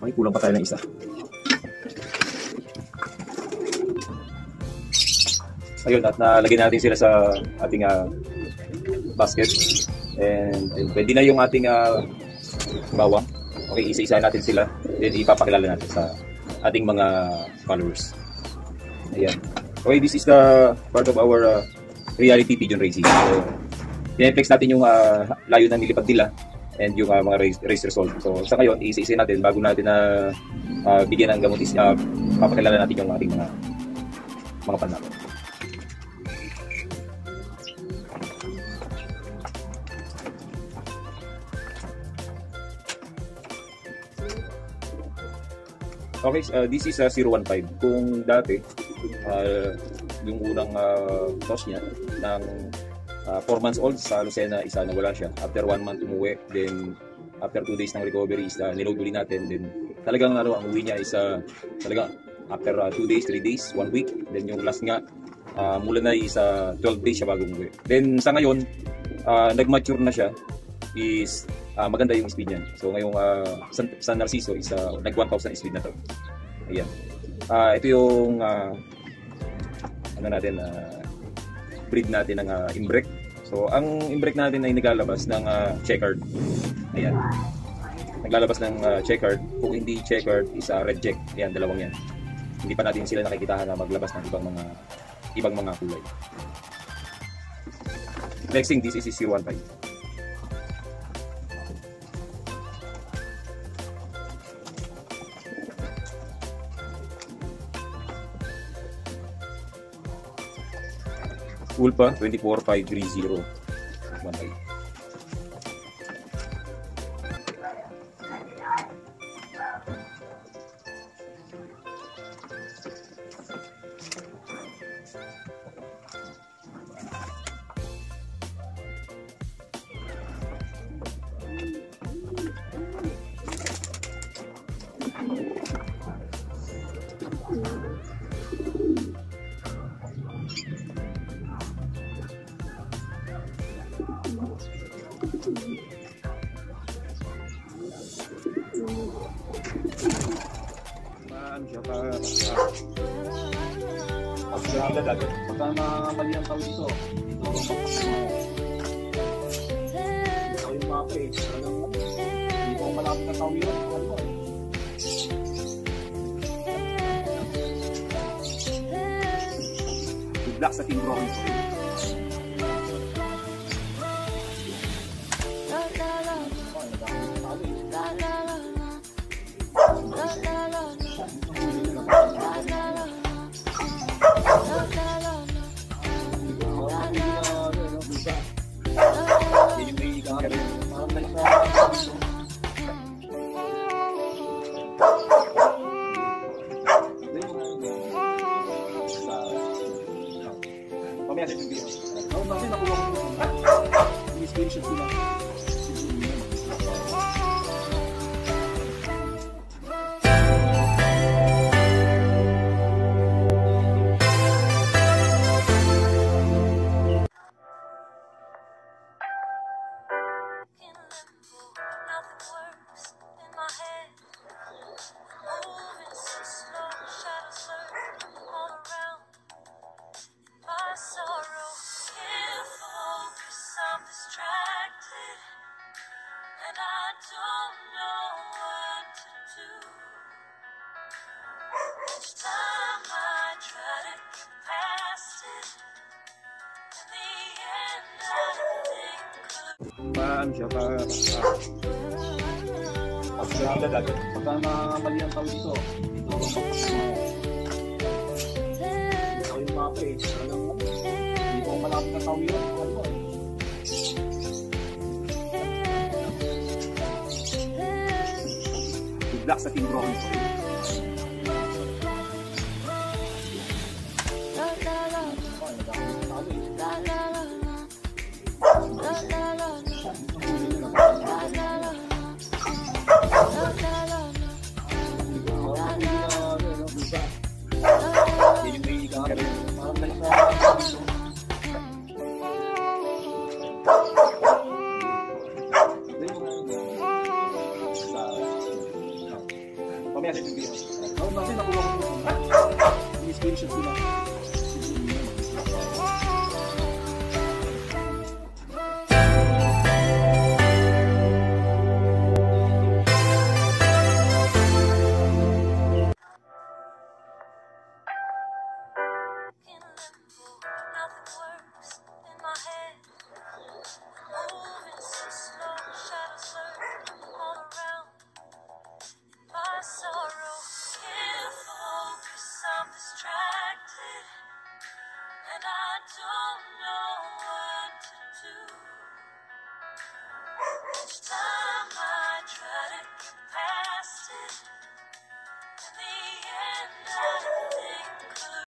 Okay, kulang pa tayo ng isa. Ayun, at nalagay natin sila sa ating basket. And pwede na yung ating bawang. Okay, isa-isa natin sila. Then ipapakilala natin sa ating mga followers. Ayan. Okay, this is the part of our reality pigeon racing. So, pineflex natin yung layo ng nilipad nila and yung mga race result. So, sa ngayon, isa-isa natin bago natin bigyan ng gamot papakilala natin yung ating mga panalo. Okay, this is 015. Kung dati, yung unang toss niya ng 4 months old sa Lucena, isa nawala siya. After 1 month umuwi, then after 2 days ng recovery, niload ulit natin. Then talagang ang uwi niya is talagang after 2 days, 3 days, 1 week. Then yung last nga, mula na is 12 days siya bago umuwi. Then sa ngayon, nag-mature na siya, is maganda yung speed niya. So ngayong San Narciso is nag 1,000 speed na to. Ayan. Ito yung breed natin ng imbrek. So ang imbrek natin ay naglalabas ng checkered. Ayan. Naglalabas ng checkered. Kung hindi checkered is red check. Ayan, dalawang yan. Hindi pa natin sila nakikitahan na maglabas ng ibang mga kulay. Flexing, this is 015. Ulpa 24530 1 Pagka mali ang tawid ito, ito yung mapa eh. Hindi ko malapit na tawid yun. Good luck sa Team Rollins. Mamaya sa video. Kasi nakuha ko yung screenshot sila. Pagka mali ang tawid ito, ito yung mapa eh. Hindi ko malapit na tawid yun. Good luck sa Team Rollins. natin yung video. Oo, kasi nakuha ko yung screenshot ko na. Each time I